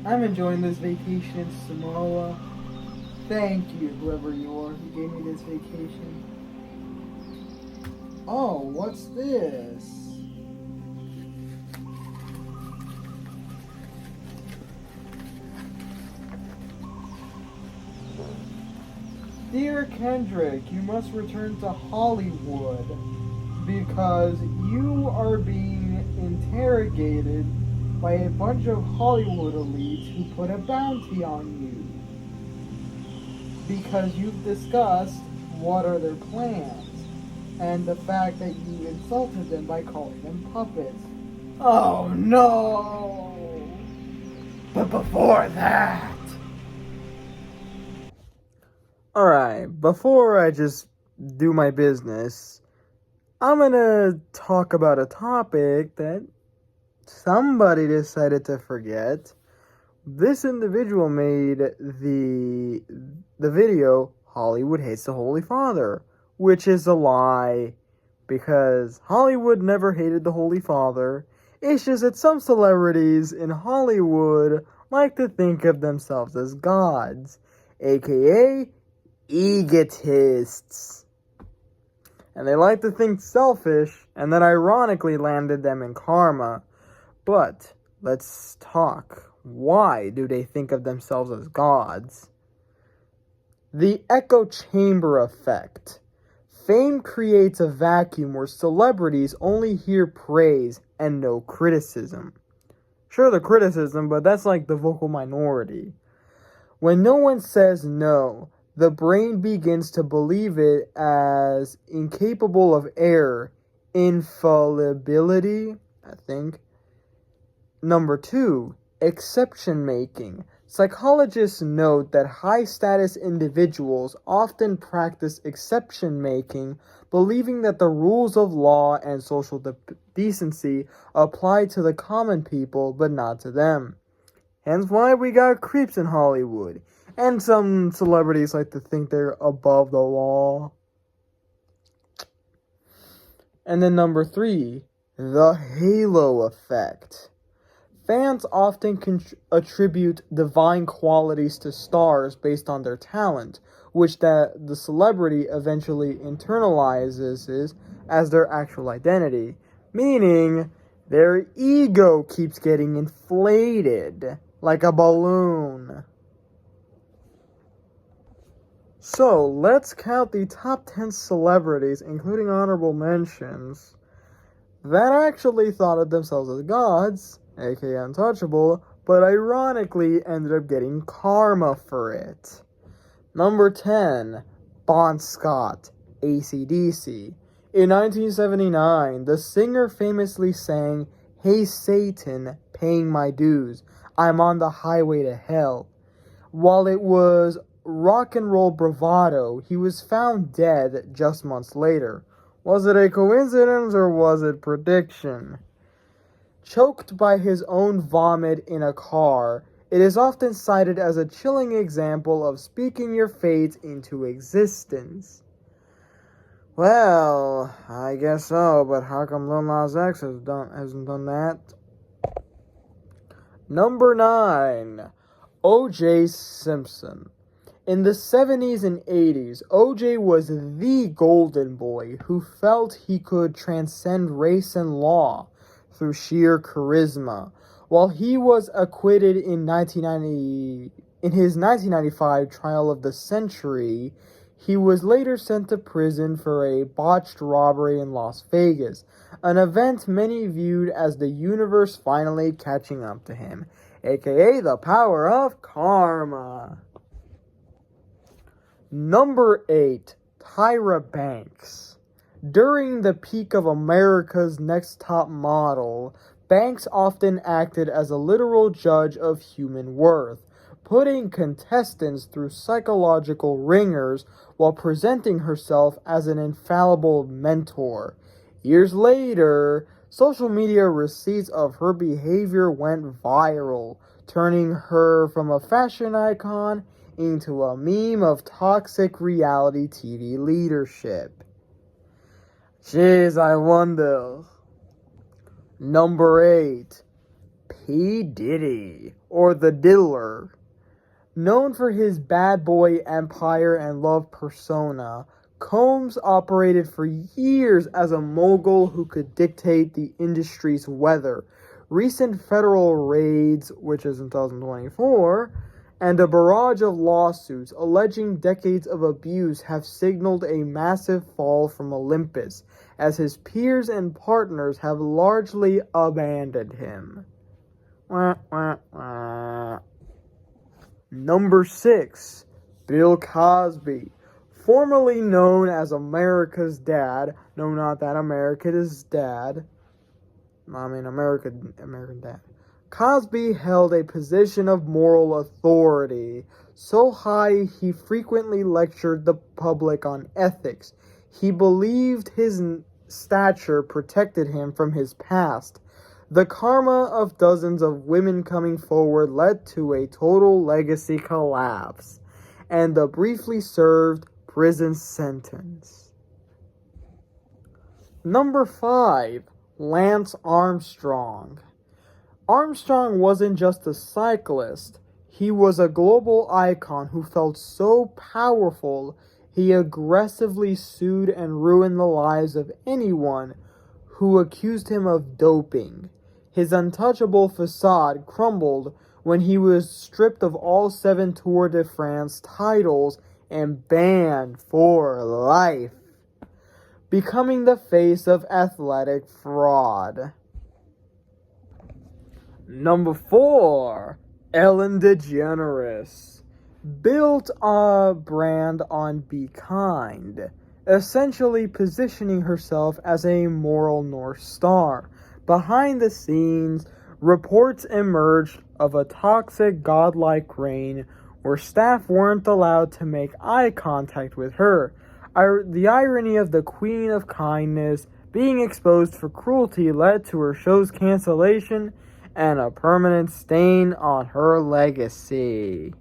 I'm enjoying this vacation in Samoa. Thank you, whoever you are who gave me this vacation. Oh, what's this? Dear Kendrick, you must return to Hollywood because you are being interrogated by a bunch of Hollywood elites who put a bounty on you because you've discussed what are their plans and the fact that you insulted them by calling them puppets. Oh no! But before that... Alright, before I just do my business, I'm gonna talk about a topic that somebody decided to forget. This individual made the video Hollywood hates the Holy Father, which is a lie because Hollywood never hated the Holy Father. It's just that some celebrities in Hollywood like to think of themselves as gods, aka egotists. And they like to think selfish, and that ironically landed them in karma. But let's talk. Why do they think of themselves as gods? The echo chamber effect. Fame creates a vacuum where celebrities only hear praise and no criticism. Sure, the criticism, but that's like the vocal minority. When no one says no, the brain begins to believe it as incapable of error, infallibility, I think. Number 2, exception making. Psychologists note that high-status individuals often practice exception making, believing that the rules of law and social decency apply to the common people, but not to them. Hence why we got creeps in Hollywood. And some celebrities like to think they're above the law. And then number 3, the halo effect. Fans often attribute divine qualities to stars based on their talent, which the celebrity eventually internalizes as their actual identity, meaning their ego keeps getting inflated like a balloon. So, let's count the top 10 celebrities, including honorable mentions, that actually thought of themselves as gods, aka untouchable, but ironically ended up getting karma for it. Number 10, Bon Scott, AC/DC. In 1979, the singer famously sang, "Hey Satan, paying my dues, I'm on the highway to hell." While it was rock and roll bravado, he was found dead just months later. Was it a coincidence or was it prediction? Choked by his own vomit in a car, it is often cited as a chilling example of speaking your fate into existence. Well, I guess so, but how come Lil Nas X hasn't done that? Number 9, O.J. Simpson. In the 70s and 80s, O.J. was the golden boy who felt he could transcend race and law through sheer charisma. While he was acquitted in his 1995 trial of the century, he was later sent to prison for a botched robbery in Las Vegas, an event many viewed as the universe finally catching up to him, aka the power of karma. Number 8, Tyra Banks. During the peak of America's Next Top Model, Banks often acted as a literal judge of human worth, putting contestants through psychological ringers while presenting herself as an infallible mentor. Years later, social media receipts of her behavior went viral, turning her from a fashion icon into a meme of toxic reality TV leadership. Jeez, I wonder. Number 8, P. Diddy, or the Diddler. Known for his bad boy empire and love persona, Combs operated for years as a mogul who could dictate the industry's weather. Recent federal raids, which is in 2024, and a barrage of lawsuits alleging decades of abuse have signaled a massive fall from Olympus, as his peers and partners have largely abandoned him. Number 6. Bill Cosby. Formerly known as America's Dad. No, not that America's Dad. I mean American Dad. Cosby held a position of moral authority, so high he frequently lectured the public on ethics. He believed his stature protected him from his past. The karma of dozens of women coming forward led to a total legacy collapse and the briefly served prison sentence. Number 5. Lance Armstrong. Armstrong wasn't just a cyclist. He was a global icon who felt so powerful he aggressively sued and ruined the lives of anyone who accused him of doping. His untouchable facade crumbled when he was stripped of all 7 Tour de France titles and banned for life, becoming the face of athletic fraud. Number 4. Ellen DeGeneres. Built a brand on Be Kind, essentially positioning herself as a moral North Star. Behind the scenes, reports emerged of a toxic godlike reign where staff weren't allowed to make eye contact with her. The irony of the Queen of Kindness being exposed for cruelty led to her show's cancellation and a permanent stain on her legacy.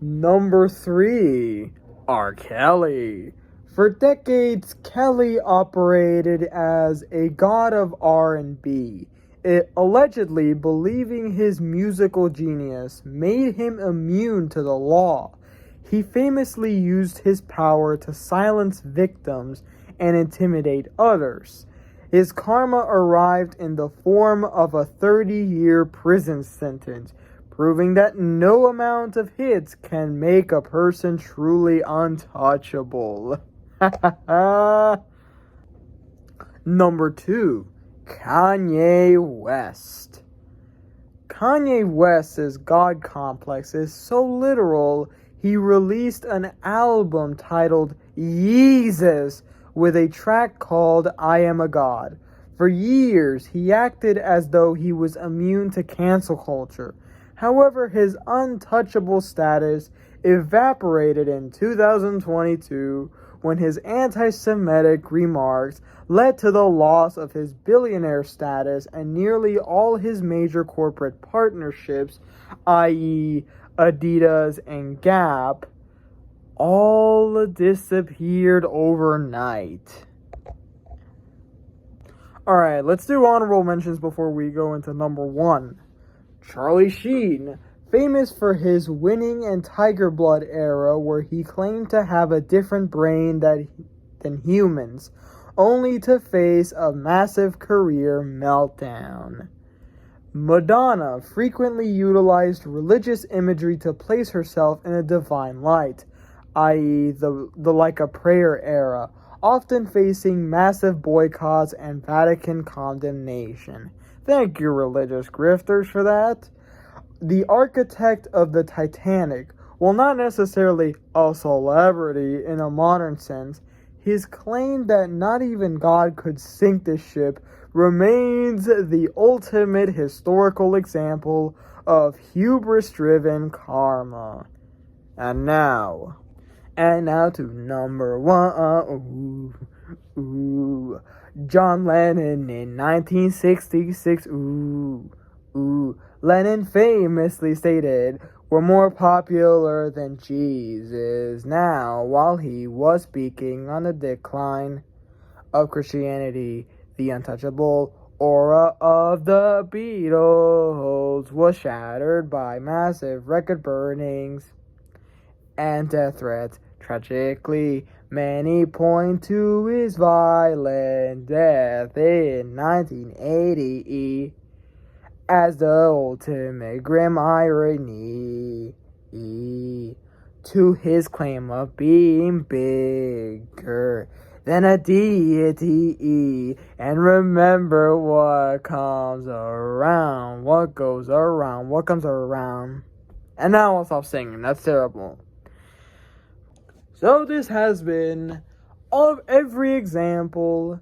Number 3. R. Kelly. For decades, Kelly operated as a god of R&B. Allegedly believing his musical genius made him immune to the law. He famously used his power to silence victims and intimidate others. His karma arrived in the form of a 30-year prison sentence, proving that no amount of hits can make a person truly untouchable. Number 2. Kanye West. Kanye West's God complex is so literal, he released an album titled Yeezus with a track called I Am a God. For years, he acted as though he was immune to cancel culture. However, his untouchable status evaporated in 2022 when his anti-Semitic remarks led to the loss of his billionaire status and nearly all his major corporate partnerships, i.e., Adidas and Gap, all disappeared overnight. Alright, let's do honorable mentions before we go into number 1. Charlie Sheen, famous for his winning and Tiger Blood era where he claimed to have a different brain than humans, only to face a massive career meltdown. Madonna frequently utilized religious imagery to place herself in a divine light, i.e. the like a prayer era, often facing massive boycotts and Vatican condemnation. Thank you, religious grifters, for that. The architect of the Titanic, while not necessarily a celebrity in a modern sense, his claim that not even God could sink the ship remains the ultimate historical example of hubris-driven karma. And now to number 1. John Lennon in 1966. Lennon famously stated, "We're more popular than Jesus now," while he was speaking on the decline of Christianity, the untouchable, aura of the Beatles was shattered by massive record burnings and death threats. Tragically, many point to his violent death in 1980 as the ultimate grim irony to his claim of being bigger than a deity. And remember, what comes around, what goes around, what comes around. And now I'll stop singing, that's terrible. So this has been of every example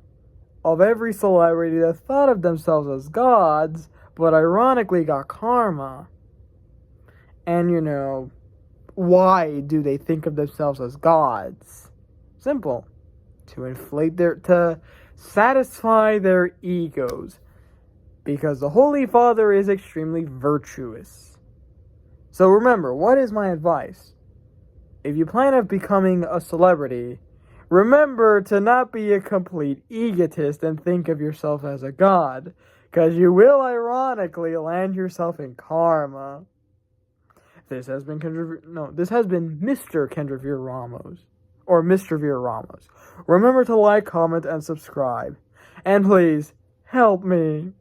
of every celebrity that thought of themselves as gods, but ironically got karma. And why do they think of themselves as gods? Simple. To satisfy their egos. Because the Holy Father is extremely virtuous. So remember, what is my advice? If you plan on becoming a celebrity, remember to not be a complete egotist and think of yourself as a god, because you will ironically land yourself in karma. This has been Mr. Kendra Viera-ramos, or Mr. Viera-ramos. Remember to like, comment, and subscribe. And please, help me.